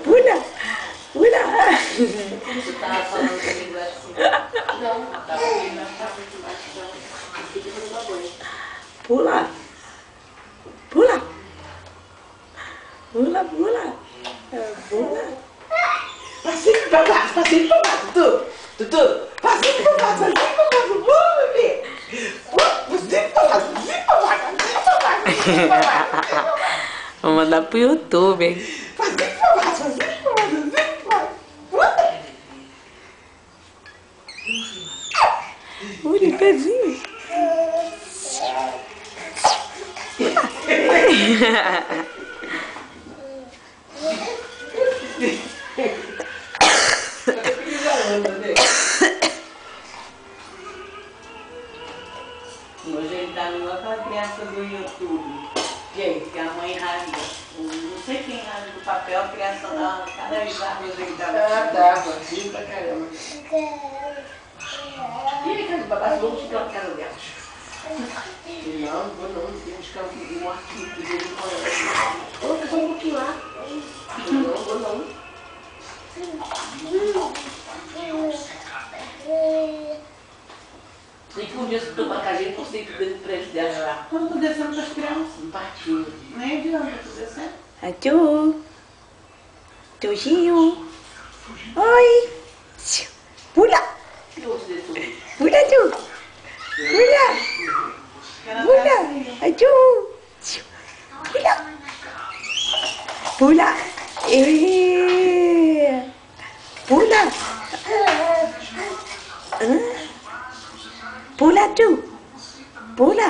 Pula! Pula! Você estava falando comigo assim? Não, estava aqui na casa de baixo. Pula! Pula! Pula, pula! Pula! Passinho pra baixo, Tutu! Tutu! Passinho pra baixo, pula, bebê! Passinho pra baixo, Vou mandar pro YouTube, hein? Passinho pra baixo, Ui, pezinho! Hoje ele tá igual aquela criança do YouTube. Gente, que a mãe rasga. Não sei quem rasga o papel, a criança dá cada risada. Hoje ele tava. Dava, sim pra caramba. E aí, cara, papai, vamos ficar na casa dela. Não, vou não, temos que um arquivo dele. Vamos ficar um pouquinho lá. Não, vou não. Nem que um dia se tomar casinha, eu sei que dentro do prédio dela lá. Quando tô descendo com as crianças, não partiu. Nem adianta, tô descendo. Tchu! Tchuzinho! Oi! Pula! Que eu sei tudo. Pula, Tchu! Pula! Pula! Tchu! Pula! Pula! Pula! Pula, Tchu! Pula!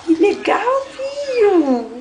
Que legal, filho!